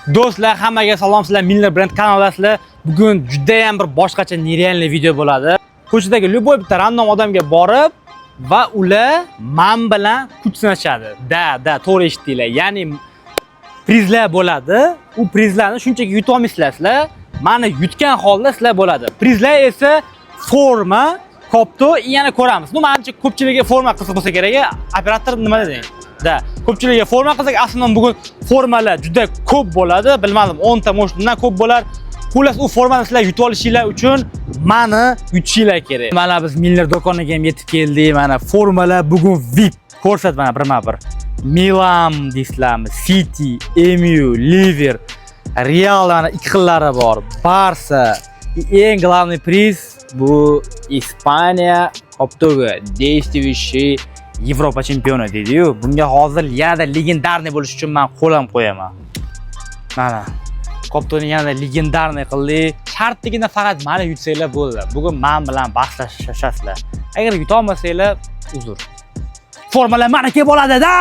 Do'stlar, hammaga salom, sizlar Miller Brand kanaldasizlar. Bugun juda ham bir boshqacha nerealniy video bo'ladi. Ko'chadagi любой bitta random odamga borib va ular men bilan kuch sinashadi. Da, to'g'ri eshitdinglar. Ya'ni prizlar bo'ladi. U prizlarni shunchaki yuta olmaysizlar sizlar. Meni yutgan holda sizlar bo'ladi. Prizlar esa forma, kopto, yana ko'ramiz. Menimcha ko'pchilikga forma qiziq bo'lsa kerak. Operator nima dedi? Da, ko'pchilikga forma qiziq. Aslida bugun formalar juda ko'p bo'ladi. Bilmadim, 10 ta moshundan ko'p bo'lar. Xullas, u formani sizlar yutib olishinglar uchun meni yutishinglar kerak. Mana biz Miller do'koniga ham yetib keldik. Mana formalar bugun VIP. Ko'rsat mana birma-bir. Milan deysizlarmi, City, MU, Liver, Real mana ikki xillari bor. Barsa. Eng главный priz bu Ispaniya Koptoga действующий Yevropa chempioni deydi-yu. Bunga hozir yanada legendarniy bo'lish uchun men qo'lim qo'yaman. Mana Koptoni yanada legendarniy qildik. Shartligina faqat meni yutsanglar bo'ldi. Bugun men bilan bahslashasizlar. Agar yuta olmasanglar, uzr. Formalar meniki bo'ladi-da.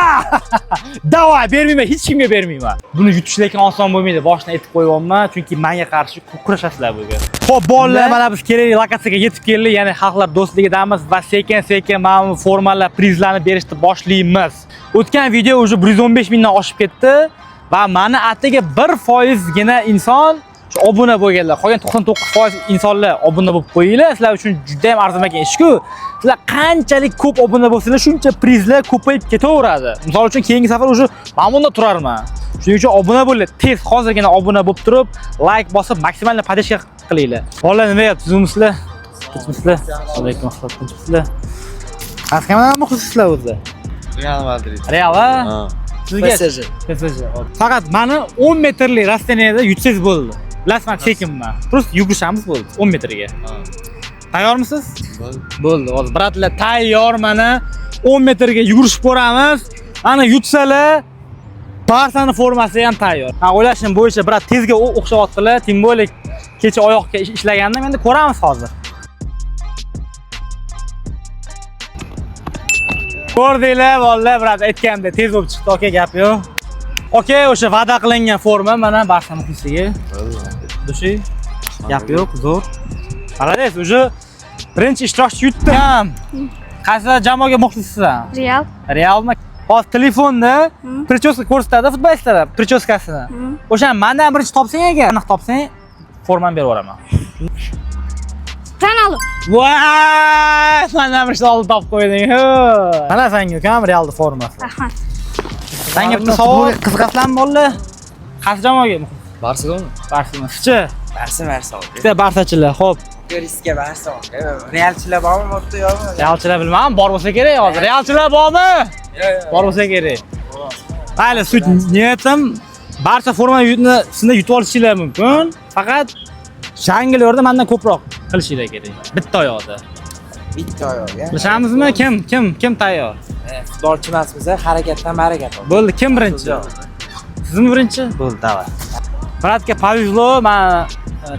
Davay, bermayman, hech kimga bermayman. Buni yutish lekin oson bo'lmaydi. Boshdan aytib qo'yibman, chunki menga qarshi kurashasizlar bugun. Xo'p, bolalar, mana biz kerakli lokatsiyaga yetib keldik. Ya'ni xalqlar do'stligidamiz va sekin-sekin mana bu formalar, prizlarni berishni boshlaymiz. O'tgan video уже 115 mingdan oshib ketdi va meni atiga 1% gina inson obuna bo'lganlar. Qolgan 99% insonlar obuna bo'lib qo'yinglar. Sizlar uchun juda ham arzimagan ish-ku. Sizlar qanchalik ko'p obuna bo'lsangiz, shuncha prizlar ko'payib ketaveradi. Misol uchun keyingi safar уже men bunda turarman. Shuning uchun obuna bo'linglar. Tez hozirgina obuna bo'lib turib, like bosib, maksimalni podeshka qilinglar. Bolalar, nima deyapsiz? Tuzumsizlar? Tinchmisizlar? Alaykum assalom. Tinchmisizlar? Qanday muxlislar o'zi? Real Madrid. Real, ha? Sizga PSG. Faqat meni 10 metrlik rastaniyada yutsangiz bo'ldi. Bilasizmi, sekinman. Просто yugurishamiz bo'ldi 10 metrga. Tayyormisiz? Bo'ldi. Hozir bratlar tayyor, mana 10 metrga yugurishib ko'ramiz. Ana yutsalar, Barsani formasi ham tayyor. Men o'ylashim bo'yicha brat tezga o'xshayaptilar. Tim bo'lik kecha oyoqqa ishlagandim. Endi ko'ramiz hozir. Ko'rdinglar, bolalar, brat aytganda tez bo'lib chiqdi. Okey, gap yo'q. Okey, o'sha va'da qilingan forma mana Barsa muxlisiga. Dushi. Gap yo'q, zo'r. Молодец, уже birinchi ishtirokchi yutdi. Qaysi jamoaga muxlissan? Real. Realmi? Hozir telefonda prichoska ko'rsatadi futbolchilar, prichoskasini. O'shani mendan birinchi topsang agar, aniq topsang, formani berib yuboraman. Ronaldo. Voy, mendan birinchi olib topib qo'yding. Mana senga ukam Realda formasi. Rahmat. Senga bitta savol, qiziqasizlarmi bolalar? Qaysi jamoaga muxlis? Barcelona. Barcelona. Sizchi? Barsa. Bitta Barsachilar, xo'p. Riskga Barsa. Realchilar bormi, bo'pti yo'qmi? Realchilar bilmadim, bor bo'lsa kerak hozir. Realchilar bormi? Yo'q. Bor bo'lsa kerak. Mayli, sut niyatim barcha formani sizlar yutib olishinglar mumkin. Faqat janglarda mendan ko'proq qilishinglar kerak. Bitta oyoqda. Bitta oyoqga. Bilashamizmi? Kim tayyor? Futbolchi emasmiz, harakatdan barakat. Bo'ldi, kim birinchi? Sizmi birinchi? Bo'ldi, davay. Bratga повезло, men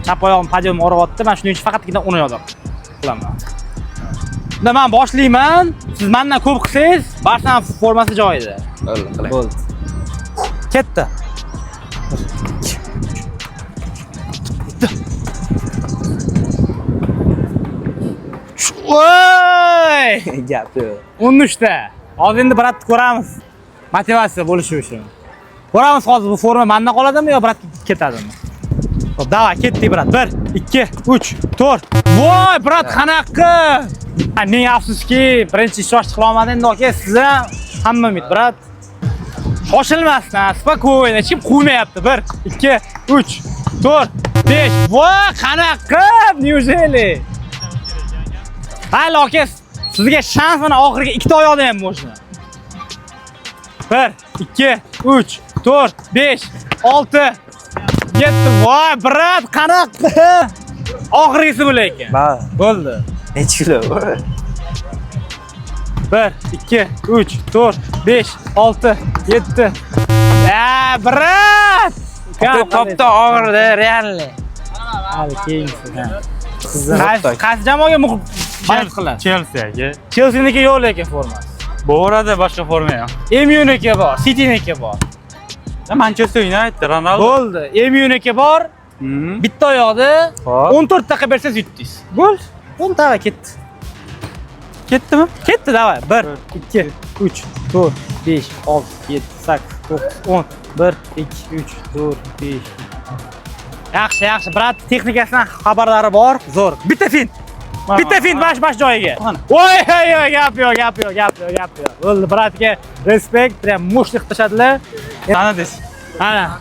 chap oyog'im podiumga o'rayapti. Men shuning uchun faqatgina uni yo'q qilaman. Unda men boshlayman. Siz mendan ko'p qilsangiz, Barsa formasi joyida. Bo'ldi. Ketdi. Voy! Gap yo'q. 13 ta. Hozir endi bratni ko'ramiz. Motivatsiya bo'lishi uchun. Ko'ramiz hozir bu forma mendan qoladimi yo brat ketadimi? Xo'p, davay, ketdik brat. 1, 2, 3, 4. Voy, brat, qanaqa? Ming afsuski, birinchi ishtirokchi qila olmadim. Endi aka, siz ham hamma umid, brat. Shoshilmasdan, spokойно, hech kim qo'ymayapti. 1, 2, 3, 4, 5. Voy, qanaqa? Неужели? Hayli aka, sizga shans mana oxirgi ikkita oyoqda ham bo'shni. 1, 2, 3, 4, 5, 6, 7. Voy, brat, qanaqa? Oxirgisi bo'lar ekan. Bo'ldi. Necha kilo? 1, 2, 3, 4, 5, 6, 7. Brat! Kopta og'irdi, realni. Hali keyingisi. Qaysi jamoaga muxlis qiladi? Chelsi'ga. Chelsea'niki yo'q lekin formasi. Borada boshqa forma yo'q. MU'niki bor, City'niki bor. Manchester United, Ronaldo. Bo'ldi. MU bor. Bitta oyoqda 14 daqiqa bersangiz yutdingiz. Gol. Bo'ldi, davay ketdi. Ketdimi? Ketdi, davay. 1, 2, 3, 4, 5, 6, 7, 8, 9, 10. 1, 2, 3, 4, 5. Yaxshi, brat, texnikasidan xabarlari bor. Zo'r. Bitta fin. Bitta fin bash joyiga. Voy, gap yo'q. Bo'ldi, bratga respekt, prям mushlik qilishadilar. Tanidingiz. Ana.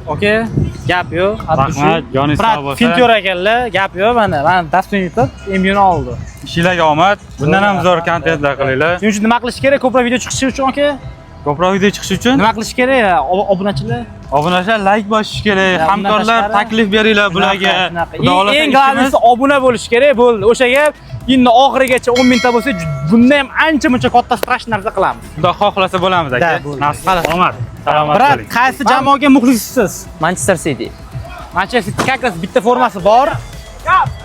Okay. Gap yo'q. Rahmat, joningiz sog' bo'lsin. Fin yo'q ekanlar. Gap yo'q, mana dasturni yutib, MUni oldi. Ishingizga omad. Bundan ham zo'r kontentlar qilinglar. Shuning uchun nima qilish kerak? Ko'proq video chiqishi uchun, aka? Ko'proq video chiqishi uchun Nima qilish kerak? Obunachilar. obunachilar like bosish kerak, hamkorlar taklif beringlar bularga. Eng asosiysi obuna bo'lish kerak, bo'ldi. O'shaga endi oxirigacha 10 mingta bo'lsa, bunda ham ancha-muncha katta strashni narsa qilamiz. Xudo xohlasa bo'lamiz aka. Nasib omad. Salomat Brat, bo'ling. qaysi jamoaga muxlissiz? Manchester City. Manchester City kakras bitta formasi bor.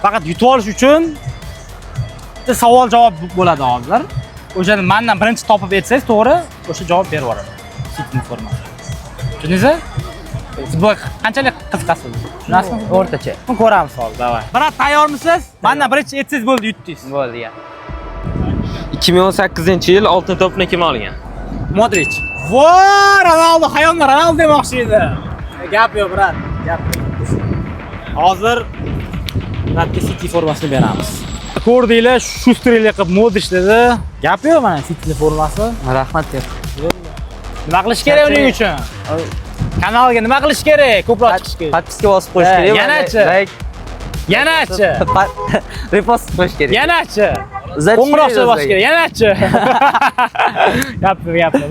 Faqat yutib olish uchun bitta savol-javob bo'ladi hozir. O'shani mendan birinchi topib etsangiz, to'g'ri, o'sha javob berib yuboraman. City formasi. Tushundingizmi? Siz bu qanchalik qiziqasiz? Tushunasizmi? O'rtacha. Ko'ramiz hozir, davay. Brat, tayyormisiz? Mendan birinchi etsangiz bo'ldi, yutdingiz. Bo'ldi ya. 2018-yil oltin to'pni kim olgan? Modric. Vo, Ronaldo, xayolni Ronaldo demoqchi edi. Gap yo'q, brat. Gap yo'q. Hozir bratga City formasini beramiz. Ko'rdinglar, Shusterlik qilib Modric dedi. Gap yo'q, mana City formasi. Rahmat deb. Nima qilish kerak uning uchun? Kanalga nima qilish kerak? Ko'proq chiqish kerak. Podpiska bosib qo'yish kerak. Yanachi. Yanachi. Repost qo'yish kerak. Yanachi. Qo'ng'iroqcha bosish kerak. Yanachi. Gap.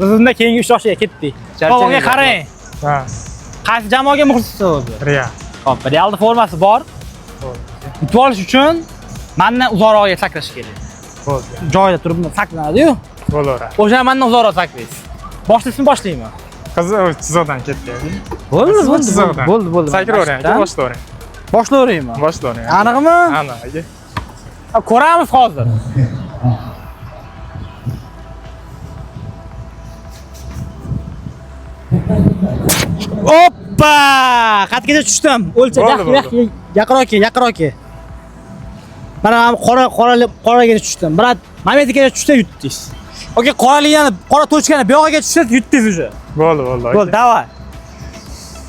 Biz unda keyingi ishtirokchiga ketdik. Hozirga qarang. Ha, Qaysi jamoaga muxlissiz o'zi? Real. Xo'p, Realda formasi bor. Yutib olish uchun mendan uzoqroqga sakrash kerak. Bo'ldi. Joyida turib saklanadi-yu. Bo'laveradi. O'sha mendan uzoqroq saklaysiz. Boshlasizmi, boshlaymi? Qizi chizoqdan ketdi. Bo'ldi. Sakravering, boshlayvering. Boshlayveraymi? Boshlayvering. Aniqmi? Aniq aka. Ko'ramiz hozir. Oppa! Qatgacha tushdim. O'lcha, yaqinroq. Mana qoraga tushdim. Brat, Mametga tushsa yutdingiz. Okay, qora tochkani bu yoqqa tushsa yutdingiz уже. Bo'ldi. Bo'ldi, davay.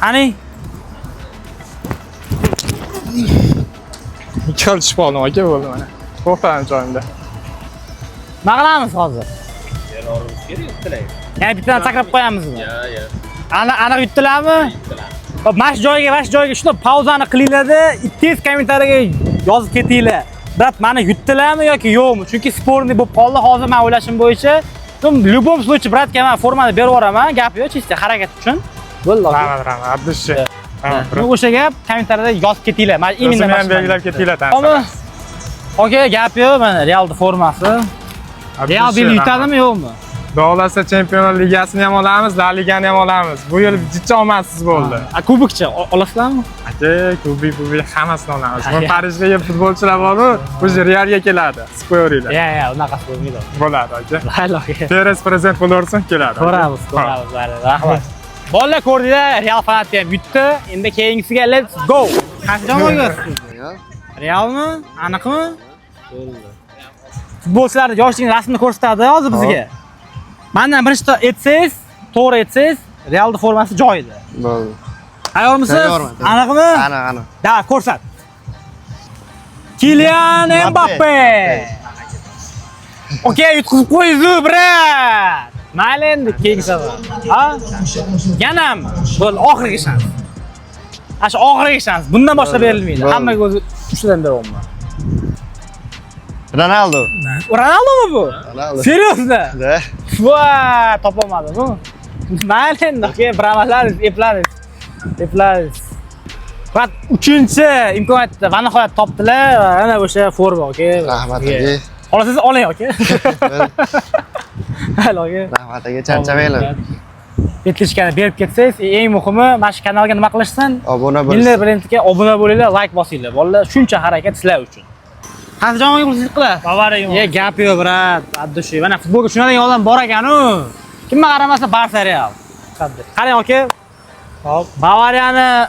Qani? Ikki tushib qoldim aka, bo'ldi mana. To'xtadim joyimda. Nima qilamiz hozir? Yana bittadan sakrab qo'yamizmi? Aniq yutdilarmi? Hop, mash joyiga shuni pauzani qilinglar-da, tez kommentariyaga yozib ketinglar. Brat, meni yutdilarmi yoki yo'qmi? Chunki sportni bo'lib qoldi, hozir men o'ylashim bo'yicha, в любом случае bratga men formani berib yuboraman, gap yo'q, chista harakat uchun. Bo'ldi. Rahmat, abdushi. O'sha gap kommentariyada yozib ketinglar. Men imенно ham belgilab ketinglar. Okay, gap yo'q, mana Realda formasi. Real bil yutadimi yo'qmi? Xudo Chempionlar Ligasini ham olamiz, La Ligani ham olamiz. Bu yil jicha omadsiz bo'ldi. Kubokchi olasizlarmi? Aka, kubik hammasini olamiz. Bu Parijdagi futbolchilar bor-ku, o'zi Realga keladi. Spoilerlar. Ya, unaqasi bo'lmaydi. Bo'ladi aka. Mayli. Perez prezident bo'lursin keladi. Ko'ramiz. Rahmat. Bolalar ko'rdinglar, Real fanati ham yutdi. Endi keyingisiga let's go. Qaysi jamoaga? Realmi? Aniqmi? Futbolchilarning yoshligini rasmini ko'rsatadi hozir bizga. Mendan birinchi etsangiz, to'g'ri etsangiz, Realda formasi joyida. Bo'ldi. Tayyormisiz? Aniqmi? Aniq. Da, ko'rsat. Kylian Mbappe. Okay, yutqizib qo'yingiz, brat. Mayli endi keyingi safar. Ha? Yanam. Bo'l, oxirgi shans. Shu oxirgi shans. Bundan boshqa berilmaydi. Hammaga o'zi 3 dan beraman. Ronaldo. Ronaldomi bu? Ronaldo. Seriozda? Da. Voy, topolmadim bu. Mayli endi, okay, bravolarsiz, eplariz. Faqat 3-imkoniyatda va nihoyat topdilar. Ana o'sha forma, okay. Rahmat aka. Olasiz, oling, okay. Mayli, okay. Rahmat aka, charchamanglar. Yetkazishgani berib ketsangiz, eng muhimi, mana shu kanalga nima qilishsin? Obuna bo'ling. Millar brendga obuna bo'linglar, like bosinglar. Bolalar, shuncha harakat sizlar uchun. Qaysi jamoaga muxlislik qilasiz? Bavariya. Gap yo'q, brat. Addushi. Mana futbolga tushunadigan odam bor ekan-ku. Kimga qaramasa Barsa Real. Qarang, aka. Hop. Bavariyani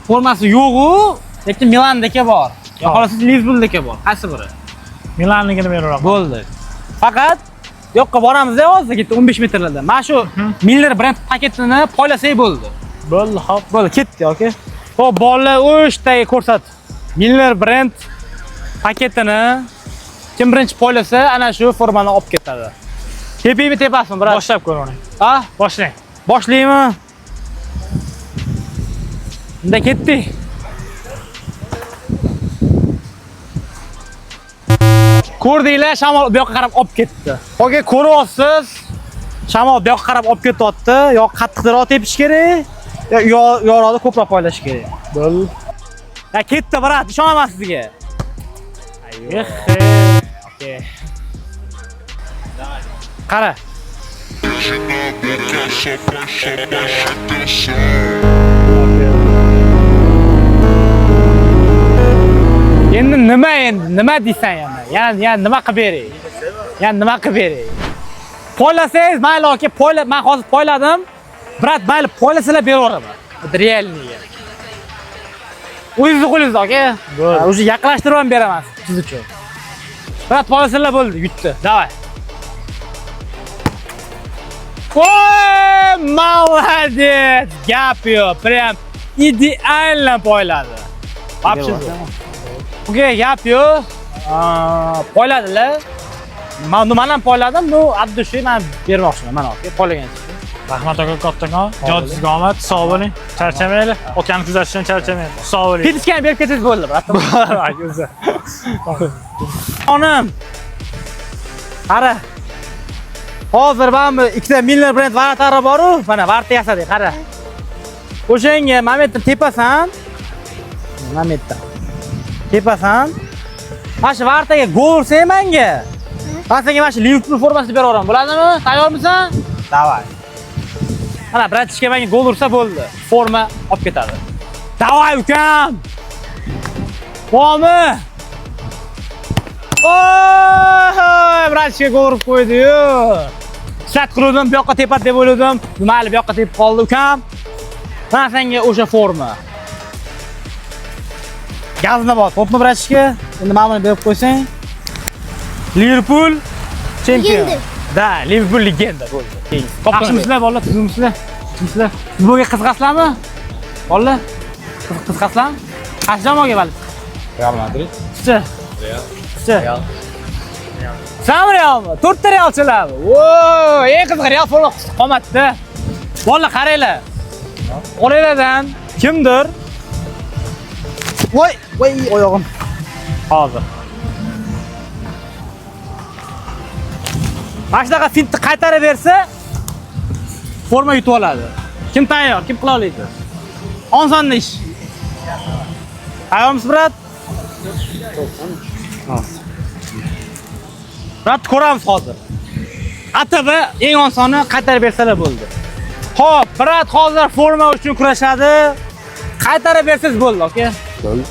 formasi yo'q-u, lekin Milandagi bor. Yo xolasiz Liverpooldagi bor. Qaysi biri? Milannikini menroq. Bo'ldi. Faqat yoqqa boramiz-da hozir ketdi 15 metrlarda. Mana shu Miller brend paketini poylasak bo'ldi. Bo'ldi, hop. Bo'ldi, ketdi, okey. Xo'p, bolalar o'shtaga ko'rsat. Miller brend paketini kim birinchi poylasa, ana shu formani olib ketadi. Tepingmi, tepasmi, biroq? Boshlab ko'ring. Ha? Boshlang. Boshlaymi? Unda ketdik. Ko'rdinglar, shamol bu yoqqa qarab olib ketdi. Okey, ko'ryapsiz. Shamol bu yoqqa qarab olib ketyapti. Yo qattiqroq tepish kerak, yo yorug'da ko'proq poylash kerak. Bo'l. Ya ketdi, brat, ishonaman sizga. Okey. Qara. Endi nima deysan yana? Yana nima qilib beray? Yana nima qilib beray? Poylasangiz mayli, okey, men hozir poyladim. Brat, mayli poylasalar beraveraman. Realniga. O'zingizni qo'lingizda, okey? O'zi yaqinlashtirib ham beraman siz uchun. Brat, poylasalar bo'ldi, yutdi. Davay. Voy, молодец! Gap yo'q, prям ideально poyladi. Вообще. Okey, gap yo'q. Poyladilar. Men ham poyladim, bu addushi men bermoqchiman, mana okey, poylagan. Rahmat aka, kattakon. Jodingizga omad, sog' bo'ling. Charchamaylik. Okani kuzatishdan charchamaylik. Sog' bo'ling. Pitskani berib ketingiz bo'ldi, brat. O'zi. Onam. Qara. Hozir mana ikkita Miller brend variantlari bor-ku, mana varta yasadik, qara. O'shanga momentni tepasan. Momentda. Tepasan. Mana shu vartaga gol ursang menga. Men senga mana shu Liverpool formasini beraveraman. Bo'ladimi? Tayyormisan? Davay. Mana bratishga menga gol ursa bo'ldi. Forma olib ketadi. Davay ukam. Bormi? Oy, bratishga gol urib qo'ydi-yu. Sat qurdim, bu yoqqa tepat deb o'yladim. Mayli, bu yoqqa tepib qoldi ukam. Mana senga o'sha forma. Gaznobod, xo'pmi bratishga? Endi mana buni berib qo'ysang. Liverpool chempion. Da, Liverpool legenda bo'ldi. Yaxshimisizlar, bolalar, tuzimsizlar? Sizlar futbolga qiziqasizlarmi? Bolalar, qiziqasizlarmi? Qaysi jamoaga bali? Real Madrid. Sizchi? Real. Sam Realmi? 4 ta Realchilarmi? Voy, eng qiziq Real forma qomatda. Bolalar, qaranglar. Oranglardan kimdir? Voy, oyog'im. Hozir. Mana shunaqa fintni qaytarib bersa, forma yutib oladi. Kim tayyor? Kim qila oladi? Oson ish. Tayyormisiz, brat? Brat, ko'ramiz hozir. Atabi eng osoni qaytarib bersalar bo'ldi. Xo'p, brat, hozir forma uchun kurashadi. Qaytarib bersangiz bo'ldi, okey? Bo'ldi.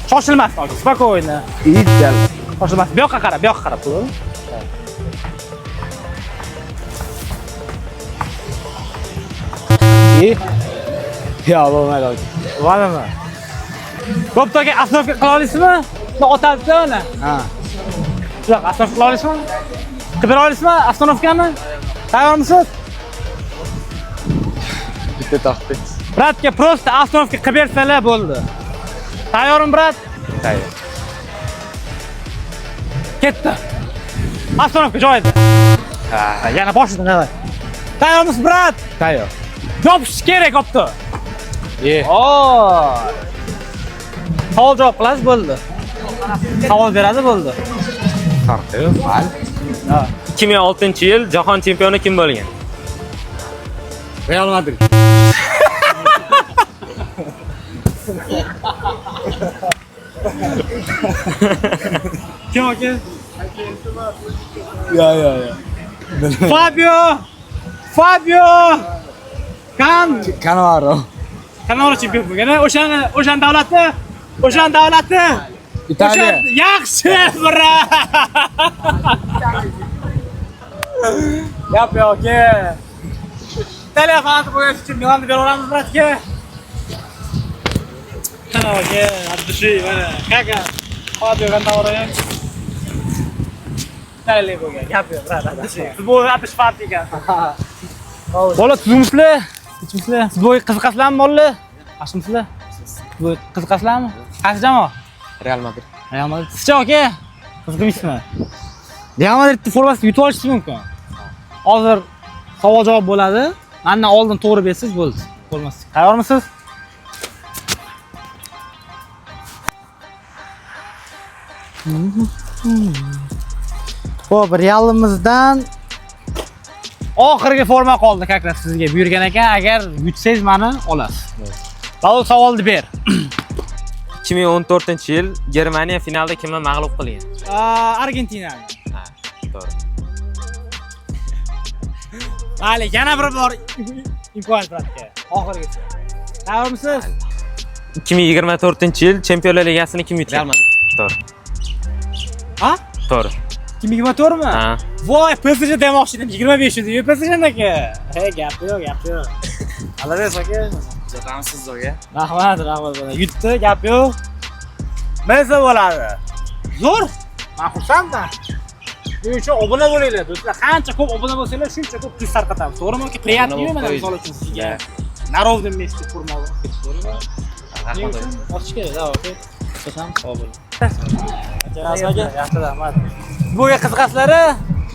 Shoshilmas, okey, spokojno. Ideal. Shoshilmas. Bu yoqqa qarab, bu yoqqa qarab, bo'ldi? Ya, bo'lmaydi aka. Bo'ladi. Ko'ptoga asnovka qila olasizmi? Otadida uni. Ha. Yo'q, asnovka qila olasizmi? Qilib bera olasizmi asnovkani? Tayyormisiz? Bitta taqdi. Bratga просто asnovka qilib bersalar bo'ldi. Tayyormi, brat? Tayyor. Ketdi. Asnovka joyida. Ha. Yana boshidan davay. Tayyormisiz, brat? Tayyor. Yopish kerak opti. Ye. Savol javob qilasiz bo'ldi. Savol beradi bo'ldi. Farqi yo'q. Mayli. 2006-yil jahon chempioni kim bo'lgan? Real Madrid. Kim aka? Ya. Fabio! Cannavaro. Cannavaro chempion bo'lgan. O'shan davlatni. Italiya. Yaxshi, brat. Yap, aka. Telefon qo'yish uchun Milanni beraveramiz, bratga. Qana aka, abdushi, mana. Kaka. Hozir g'andavorayam. Tayyorli bo'lgan. Gap yo'q, brat. Bu atish farq ekan. Bola tuzumsizlar. Tuzumsizlar. Futbolga qiziqasizlarmi, bolalar? Yaxshimisizlar? Bu qiziqasizlarmi? Qaysi jamoa? Real Madrid. Real Madrid. Sizcha aka? Qiziqmisizmi? Real Madridning formasini yutib olishingiz mumkin. Hozir savol-javob bo'ladi. Mendan oldin to'g'ri bersiz bo'ldi. Bo'lmasa. Tayyormisiz? Xo'p, Realimizdan oxirgi forma qoldi kaklar sizga buyurgan ekan. Agar yutsangiz meni olasiz. Savol savolni ber. 2014-yil Germaniya finalda kimni mag'lub qilgan? Argentinani. Ha, to'g'ri. Vale, yana bir bor imkoniyat bratga. Oxirgisi. Tayyormisiz? 2024-yil Chempionlar Ligasini kim yutgan? Real Madrid. To'g'ri. Ha? To'g'ri. 2024 mi? Ha. Voy, PSG demoqchi edim. 25 edi. PSG aka. Hey, gap yo'q, gap yo'q. Alaves aka. Jo'tamsiz zo'ga. Rahmat, rahmat. Yutdi, gap yo'q. Nima bo'ladi? Zo'r. Men xursandman. Shuning uchun obuna bo'linglar, do'stlar. Qancha ko'p obuna bo'lsanglar, shuncha ko'p pul tarqatamiz. To'g'rimi? Приятный mana misol uchun sizga. Народный месте kurmoq. To'g'rimi? Rahmat. Ochish kerak, da, okey. Qo'sham, sog' bo'ling. Yaxshi, rahmat. Futbolga qiziqasizlar?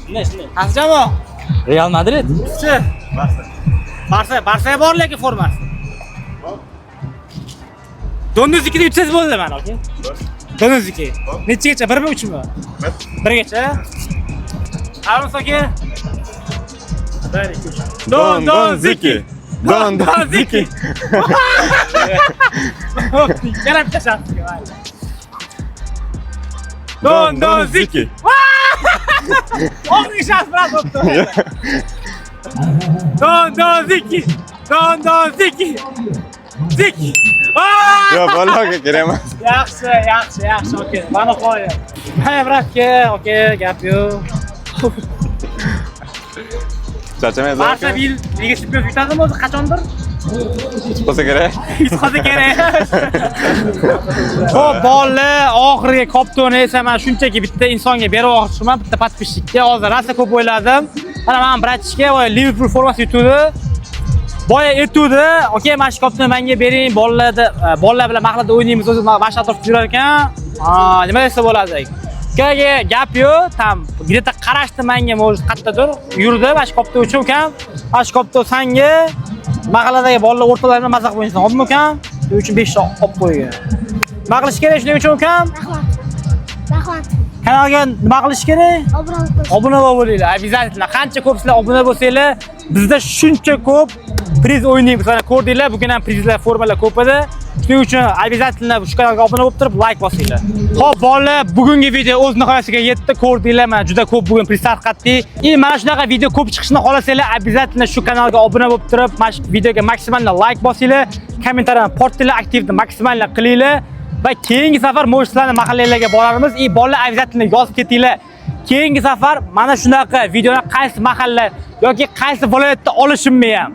Shunday. Qaysi jamoa? Real Madrid. Chi? Barsa bor lekin formasi. Donuznikida yutsangiz bo'ldi mana, okey? Donuzniki. Nechigacha? 1mi, 3mi? 1gacha. Arons aka. 1 2 3. Donuziki. Donuziki. Yana bitta shart. Donuziki. Oxirgi shart bilan bo'pti. Donuziki. Donuziki. Ziki. Yo'q, bolaga kerak emas. Yaxshi, okey. Mana qo'ying. Ha, bratga, okey, gap yo'q. Charchamaysiz. Barcha Liga Chempionlar yutadimi o'zi qachondir? Bo'lsa kerak. Yutqazsa kerak. Xo'p, bolalar, oxirgi koptoni esa men shunchaki bitta insonga berib o'tishman, bitta podpishlikka. Hozir rosa ko'p o'yladim. Mana men bratishga Liverpool formasi yutdi. Boya aytdi, okey, mana shu koptoni menga bering, bolalar bilan mahallada o'ynaymiz, o'zi mana shu atrofda yurar ekan. Nima desa bo'ladi? Ukaga gap yo'q, tam где-то qarashdi menga, может, qayerdadir yurdi, mana shu kopton uchun ukam. Mana shu kopton senga mahalladagi bolalar o'rtalar bilan mazaq o'ynaysan, xo'pmi ukam? Shuning uchun 5 ta olib qo'ygan. Nima qilish kerak shuning uchun ukam? Rahmat. Kanalga nima qilish kerak? Obuna bo'linglar, обязательно. Qancha ko'p sizlar obuna bo'lsanglar, bizda shuncha ko'p priz o'ynaymiz. Mana ko'rdinglar, bugun ham prizlar, formalar ko'p edi. Shuning uchun обязательно shu kanalga obuna bo'lib turib, like bosinglar. Xo'p, bolalar, bugungi video o'z nihoyasiga yetdi. Ko'rdinglar, mana juda ko'p bugun priz tarqatdik. Mana shunaqa video ko'p chiqishini xohlasanglar, обязательно shu kanalga obuna bo'lib turib, mana shu videoga maksimalda like bosinglar, kommentariyani portinglar, aktivni maksimalda qilinglar. Va keyingi safar mo'jizlarni mahallalarga boramiz. Bolalar обязательно yozib ketinglar. Keyingi safar mana shunaqa videoni qaysi mahalla yoki qaysi viloyatda olishimni ham